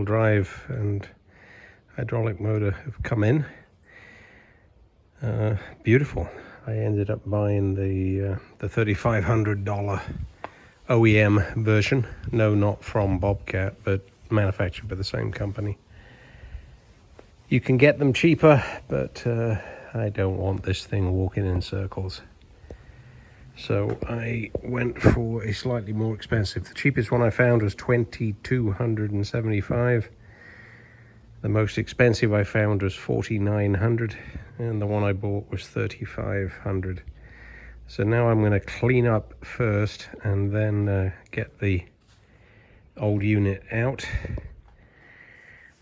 wheel drive and hydraulic motor have come in. Beautiful. I ended up buying the $3,500 OEM version. No, not from Bobcat, but manufactured by the same company. You can get them cheaper, but I don't want this thing walking in circles. So I went for a slightly more expensive. The cheapest one I found was $2,275. The most expensive I found was $4,900, and the one I bought was $3,500. So now I'm going to clean up first and then get the old unit out.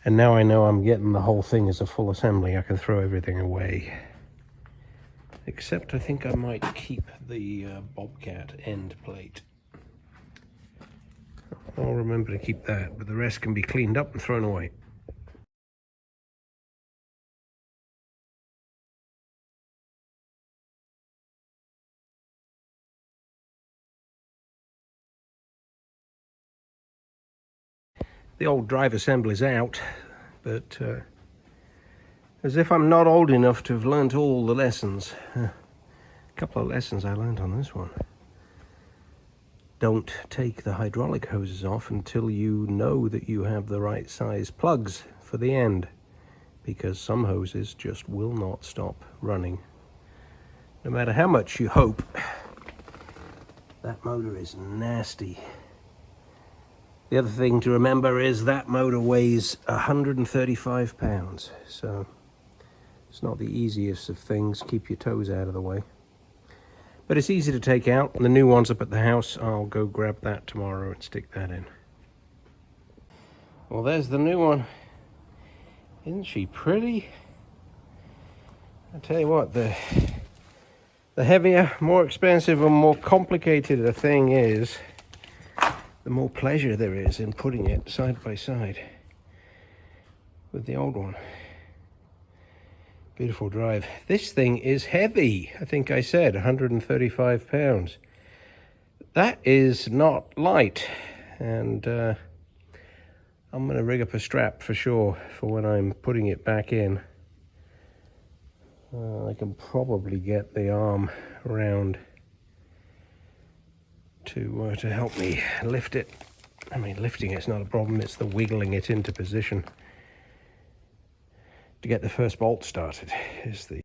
And now I know I'm getting the whole thing as a full assembly. I can throw everything away. Except I think I might keep the Bobcat end plate. I'll remember to keep that, but the rest can be cleaned up and thrown away. The old drive assembly's out, but as if I'm not old enough to have learnt all the lessons. A couple of lessons I learned on this one. Don't take the hydraulic hoses off until you know that you have the right size plugs for the end, because some hoses just will not stop running. No matter how much you hope. That motor is nasty. The other thing to remember is that motor weighs 135 pounds, so it's not the easiest of things. Keep your toes out of the way. But it's easy to take out. The new one's up at the house. I'll go grab that tomorrow and stick that in. Well, there's the new one. Isn't she pretty? I tell you what, the heavier, more expensive, and more complicated a thing is, the more pleasure there is in putting it side by side with the old one. Beautiful drive. This thing is heavy. I think I said 135 pounds. That is not light. And I'm going to rig up a strap for sure for when I'm putting it back in. I can probably get the arm around to help me lift it. I mean, lifting it's not a problem, it's the wiggling it into position to get the first bolt started is the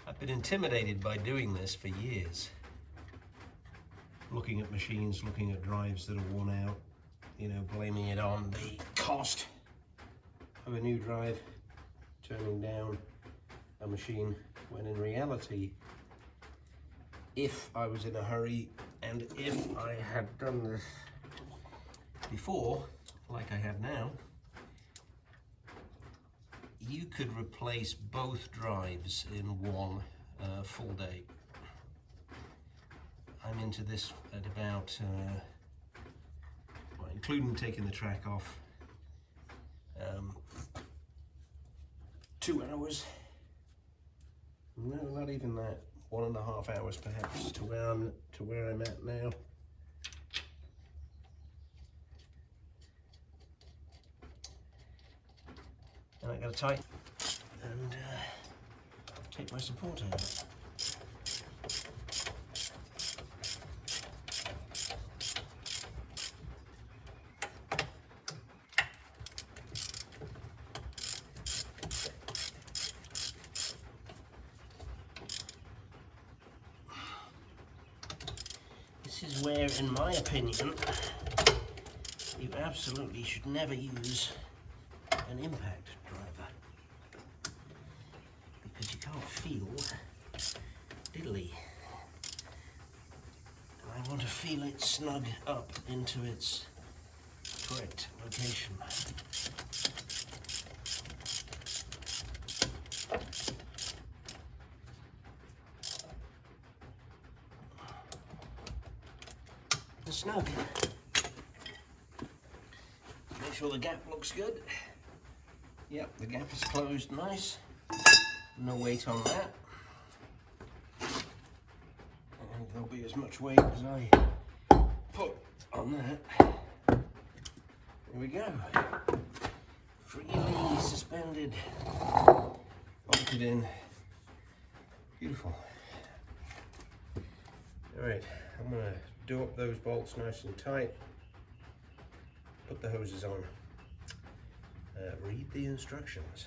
I've been intimidated by doing this for years. Looking at machines, looking at drives that are worn out, you know, blaming it on the cost of a new drive, turning down a machine, when in reality, if I was in a hurry and if I had done this before, like I have now, you could replace both drives in one full day. I'm into this at about, well, including taking the track off, 2 hours. No, not even that. 1.5 hours perhaps to where I'm at now. And I got to tighten and take my support out. This is where, in my opinion, you absolutely should never use an impact driver, because you can't feel diddly. And I want to feel it snug up into its correct location. snug. Make sure the gap looks good. Yep, the gap is closed nice. No weight on that. And there'll be as much weight as I put on that. There we go. Freely suspended. Bolted in. Beautiful. Alright, I'm going to do up those bolts nice and tight. Put the hoses on. Read the instructions.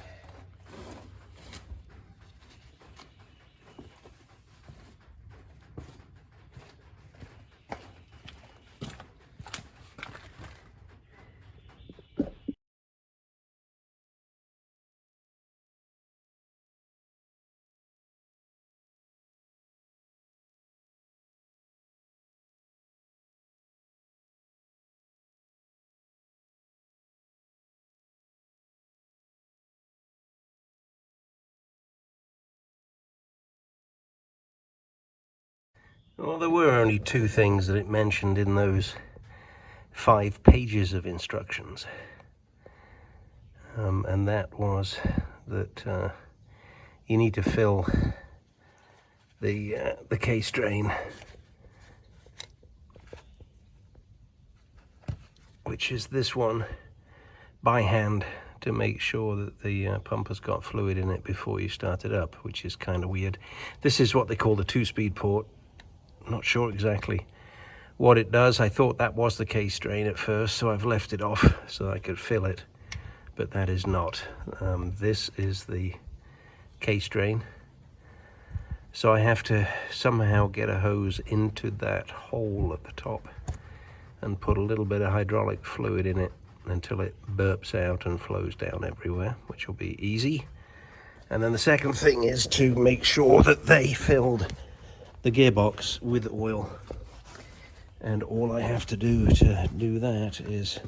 Well, there were only two things that it mentioned in those 5 pages of instructions. And that was that you need to fill the case drain, which is this one, by hand, to make sure that the pump has got fluid in it before you start it up, which is kind of weird. This is what they call the 2-speed port. Not sure exactly what it does. I thought that was the case drain at first, so I've left it off so I could fill it, but that is not. This is the case drain, so I have to somehow get a hose into that hole at the top and put a little bit of hydraulic fluid in it until it burps out and flows down everywhere, which will be easy. And then the second thing is to make sure that they filled the gearbox with oil, and all I have to do that is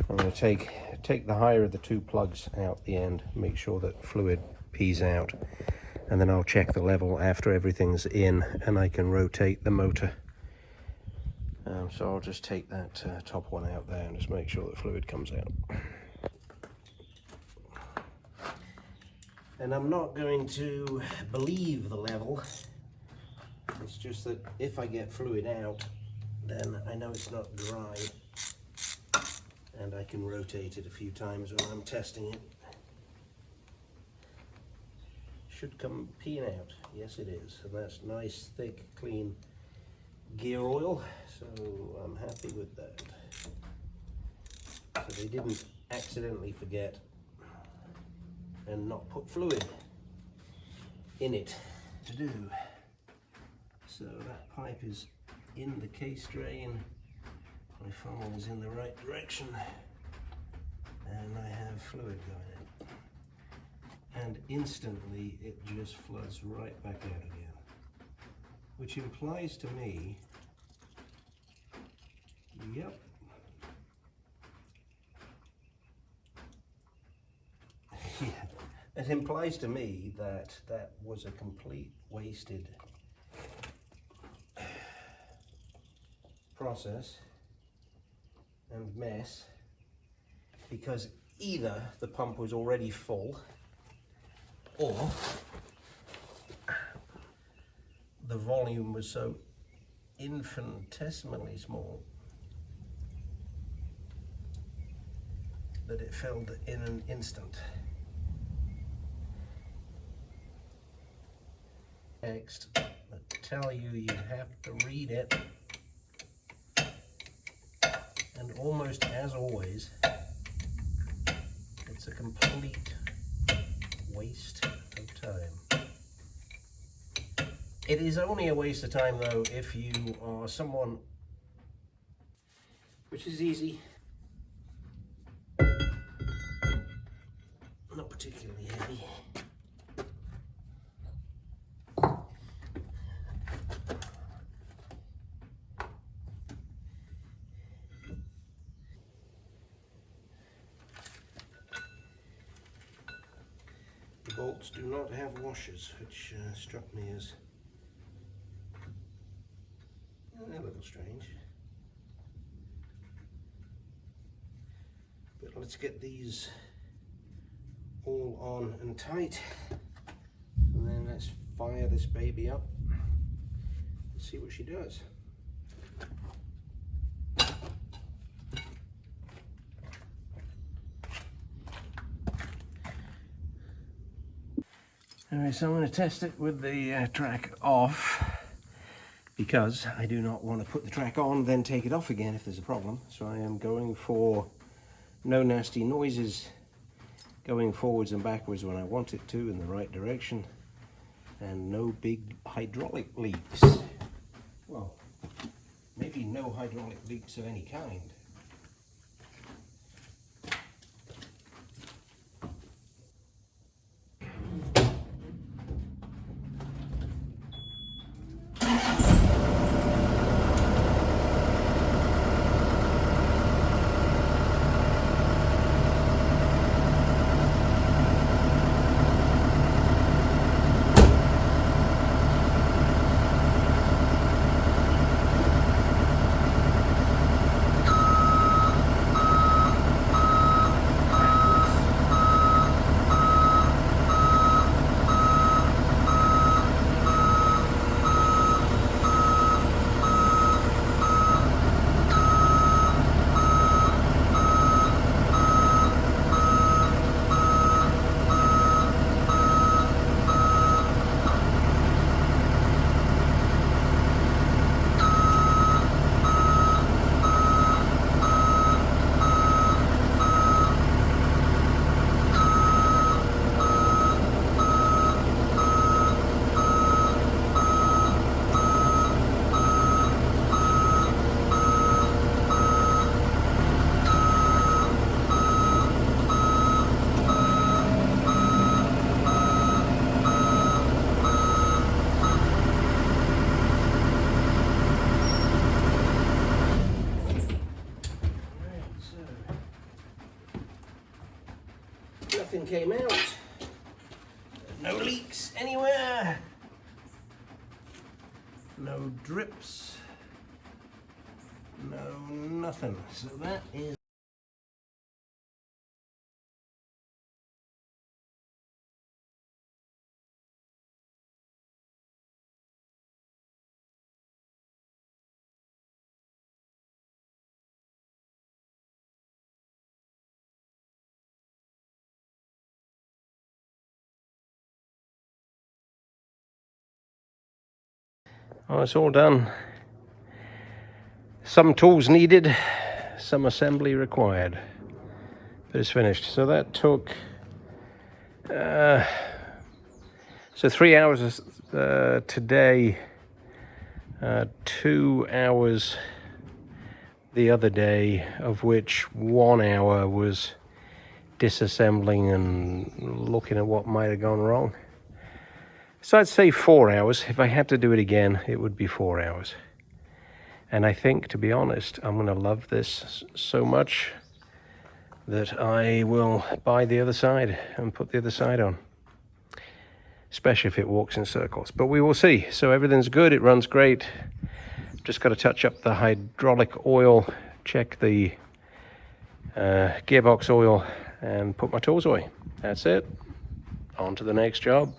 I'm going to take the higher of the 2 plugs out the end, make sure that fluid pees out, and then I'll check the level after everything's in and I can rotate the motor. So I'll just take that top one out there and just make sure that fluid comes out. And I'm not going to believe the level. It's just that if I get fluid out, then I know it's not dry, and I can rotate it a few times when I'm testing it. Should come peeing out. Yes, it is. And that's nice, thick, clean gear oil. So I'm happy with that. So they didn't accidentally forget and not put fluid in it to do. So that pipe is in the case drain, my funnel is in the right direction, and I have fluid going in. And instantly it just floods right back out again, which implies to me, yep, yeah, it implies to me that that was a complete wasted process and mess, because either the pump was already full or the volume was so infinitesimally small that it filled in an instant. Text that tell you have to read it, and almost as always it's a complete waste of time. It is only a waste of time though if you are someone, which is easy, not particularly heavy. The bolts do not have washers, which struck me as little strange. But let's get these all on and tight, and then let's fire this baby up and see what she does. Alright, so I'm going to test it with the track off, because I do not want to put the track on then take it off again if there's a problem. So I am going for no nasty noises, going forwards and backwards when I want it to in the right direction, and no big hydraulic leaks. Well, maybe no hydraulic leaks of any kind. Nothing came out. No leaks anywhere. No drips. No nothing. So that is oh, it's all done. Some tools needed, some assembly required, but it's finished. So that took so 3 hours today, 2 hours the other day, of which 1 hour was disassembling and looking at what might have gone wrong. So I'd say 4 hours. If I had to do it again, it would be 4 hours. And I think, to be honest, I'm going to love this so much that I will buy the other side and put the other side on. Especially if it walks in circles. But we will see. So everything's good. It runs great. Just got to touch up the hydraulic oil, check the gearbox oil, and put my tools away. That's it. On to the next job.